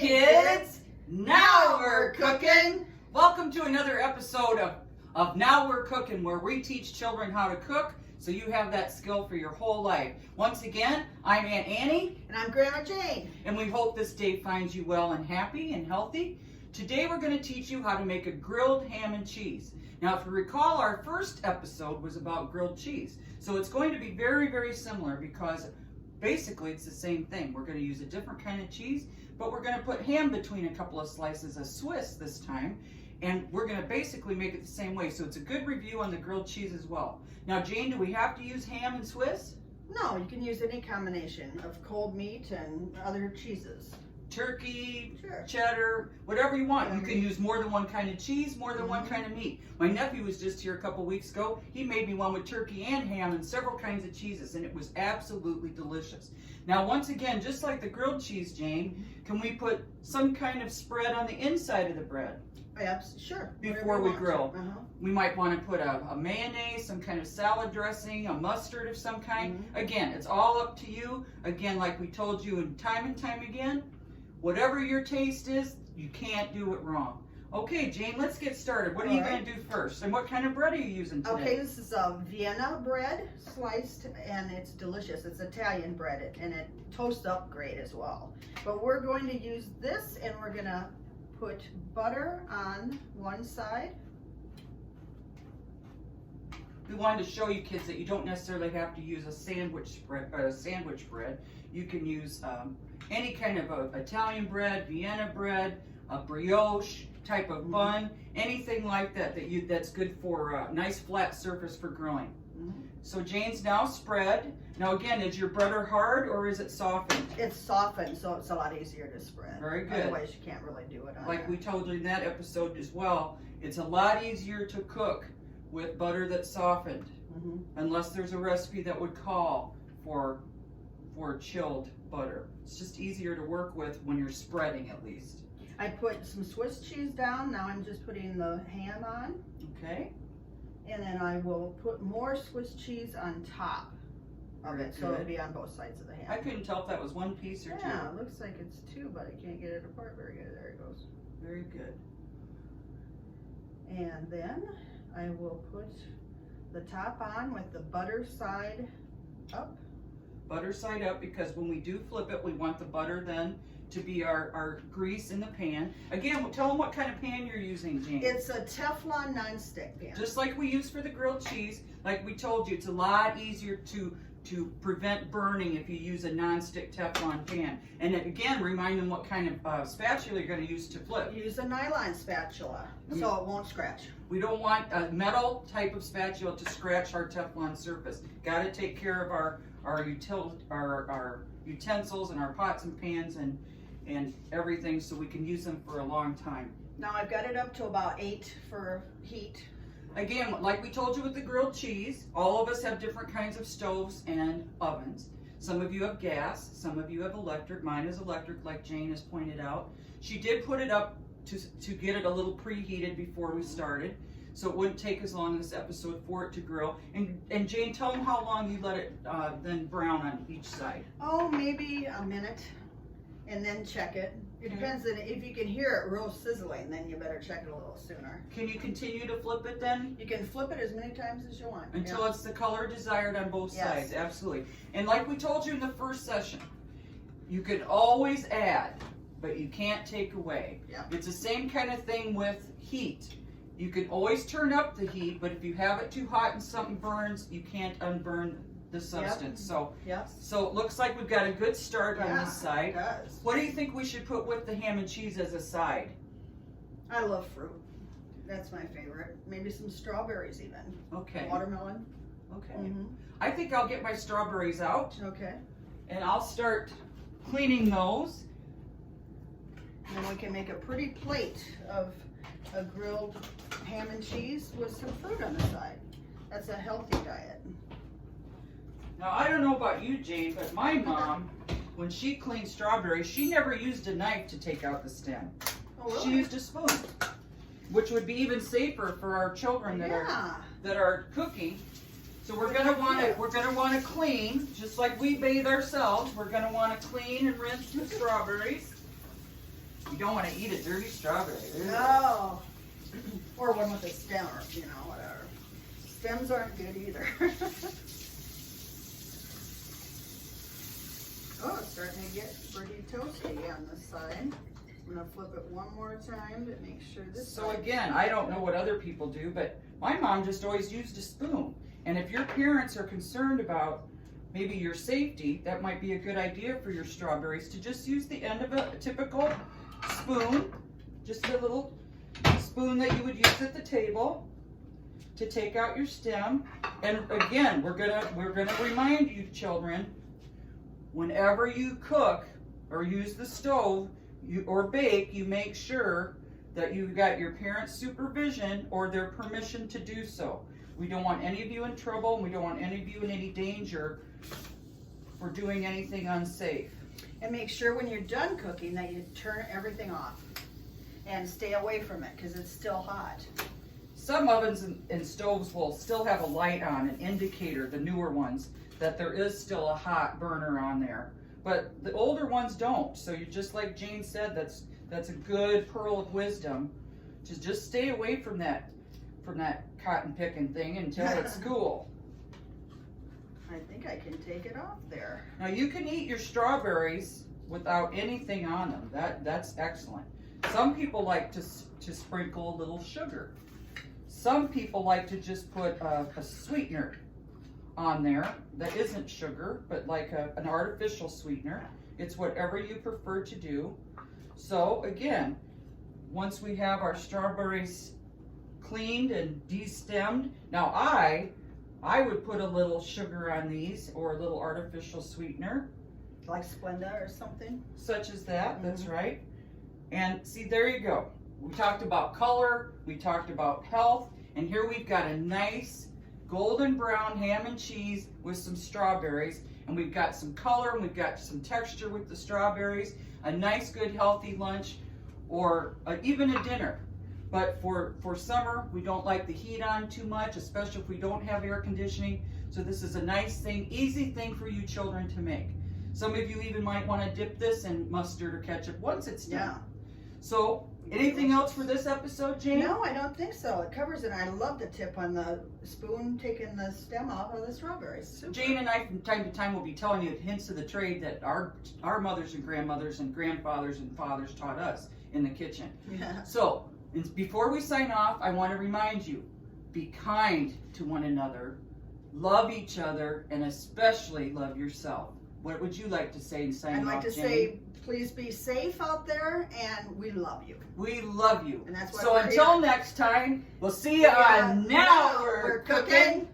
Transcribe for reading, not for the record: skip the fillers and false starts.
kids, now we're cooking. Welcome to another episode of Now We're Cooking, where we teach children how to cook so you have that skill for your whole life. Once again, I'm Aunt Annie. And I'm Grandma Jane. And we hope this day finds you well and happy and healthy. Today we're going to teach you how to make a grilled ham and cheese. Now, if you recall, our first episode was about grilled cheese. So it's going to be very, very similar because basically it's the same thing. We're going to use a different kind of cheese, but we're going to put ham between a couple of slices of Swiss this time. And we're going to basically make it the same way. So it's a good review on the grilled cheese as well. Now, Jane, do we have to use ham and Swiss? No, you can use any combination of cold meat and other cheeses. Turkey, Sure. cheddar, whatever you want. You can use more than one kind of cheese, more than one Mhm. kind of meat. My nephew was just here a couple weeks ago. He made me one with turkey and ham and several kinds of cheeses, and it was absolutely delicious. Now, once again, just like the grilled cheese, Jane, can we put some kind of spread on the inside of the bread? Sure. Before whatever we you grill. want to. We might want to put a mayonnaise, some kind of salad dressing, a mustard of some kind. Again, it's all up to you. Again, like we told you and time again, whatever your taste is, you can't do it wrong. Okay, Jane, let's get started. What are you going to do first? And what kind of bread are you using today? Okay, this is a Vienna bread sliced, and it's delicious. It's Italian bread, and it toasts up great as well. But we're going to use this, and we're going to put butter on one side. We wanted to show you kids that you don't necessarily have to use a sandwich bread. You can use any kind of Italian bread, Vienna bread, a brioche type of bun, anything like that that's good for a nice flat surface for grilling. So Jane's now spread. Now again, is your butter hard or is it softened? It's softened, so it's a lot easier to spread. Very good. Otherwise, you can't really do it on Like we told you in that episode as well, it's a lot easier to cook with butter that's softened, unless there's a recipe that would call for chilled butter. It's just easier to work with when you're spreading, at least. I put some Swiss cheese down. Now I'm just putting the ham on. Okay. And then I will put more Swiss cheese on top of it, so it'll be on both sides of the ham. I couldn't tell if that was one piece or two. Yeah, it looks like it's two, but I can't get it apart very good. There it goes. Very good. And then I will put the top on with the butter side up. Butter side up, because when we do flip it, we want the butter then to be our grease in the pan. Again, tell them what kind of pan you're using, Jane. It's a Teflon nonstick pan. Just like we use for the grilled cheese, like we told you, it's a lot easier to prevent burning if you use a nonstick Teflon pan. And again, remind them what kind of spatula you're going to use to flip. Use a nylon spatula so it won't scratch. We don't want a metal type of spatula to scratch our Teflon surface. Got to take care of our utensils and our pots and pans and everything so we can use them for a long time. Now I've got it up to about 8 for heat. Again, like we told you with the grilled cheese, all of us have different kinds of stoves and ovens. Some of you have gas, some of you have electric. Mine is electric, like Jane has pointed out. She did put it up to get it a little preheated before we started, so it wouldn't take as long this episode for it to grill. And Jane, tell them how long you let it then brown on each side. Oh, maybe a minute, and then check it. It depends on if you can hear it real sizzling, then you better check it a little sooner. Can you continue to flip it then? You can flip it as many times as you want. Until it's the color desired on both sides, absolutely. And like we told you in the first session, you can always add, but you can't take away. It's the same kind of thing with heat. You can always turn up the heat, but if you have it too hot and something burns, you can't unburn the substance. So it looks like we've got a good start on this side. It does. What do you think we should put with the ham and cheese as a side? I love fruit. That's my favorite. Maybe some strawberries even. Okay. Watermelon. Okay. I think I'll get my strawberries out. Okay. And I'll start cleaning those. And then we can make a pretty plate of a grilled ham and cheese with some fruit on the side. That's a healthy diet. Now, I don't know about you, Jane, but my mom, when she cleaned strawberries, she never used a knife to take out the stem. Oh, really? She used a spoon, which would be even safer for our children that are cooking. So we're gonna want to clean, just like we bathe ourselves. We're gonna want to clean and rinse the strawberries. You don't want to eat a dirty strawberry. No. Or one with a stem, or whatever. Stems aren't good either. Oh, it's starting to get pretty toasty on this side. I'm gonna flip it one more time to make sure this. So again, I don't know what other people do, but my mom just always used a spoon. And if your parents are concerned about maybe your safety, that might be a good idea for your strawberries to just use the end of a typical spoon, just a little spoon that you would use at the table to take out your stem. And again, we're gonna remind you, children, whenever you cook or use the stove or bake, you make sure that you've got your parents' supervision or their permission to do so. We don't want any of you in trouble, and we don't want any of you in any danger for doing anything unsafe. And make sure when you're done cooking that you turn everything off and stay away from it because it's still hot. Some ovens and stoves will still have a light on, an indicator, the newer ones, that there is still a hot burner on there. But the older ones don't. So you just like Jayne said, that's a good pearl of wisdom to just stay away from that cotton picking thing until it's cool. I think I can take it off there. Now you can eat your strawberries without anything on them. That's excellent. Some people like to sprinkle a little sugar. Some people like to just put a sweetener on there that isn't sugar, but like an artificial sweetener. It's whatever you prefer to do. So again, once we have our strawberries cleaned and destemmed, now I would put a little sugar on these or a little artificial sweetener. Like Splenda or something? Such as that, that's right. And see, there you go. We talked about color, we talked about health, and here we've got a nice golden brown ham and cheese with some strawberries, and we've got some color and we've got some texture with the strawberries, a nice good healthy lunch or even a dinner. But for summer, we don't like the heat on too much, especially if we don't have air conditioning. So this is a nice thing, easy thing for you children to make. Some of you even might want to dip this in mustard or ketchup once it's done. Yeah. So, anything else for this episode, Jayne? No, I don't think so. It covers it. I love the tip on the spoon taking the stem off of the strawberries. Super. Jayne and I, from time to time, will be telling you hints of the trade that our mothers and grandmothers and grandfathers and fathers taught us in the kitchen. Yeah. So, before we sign off, I want to remind you, be kind to one another, love each other, and especially love yourself. What would you like to say in signing off, I'd like to Jayne? say, please be safe out there, and we love you. We love you. And that's why so we're until here. next time, we'll see you on Now We're Cooking.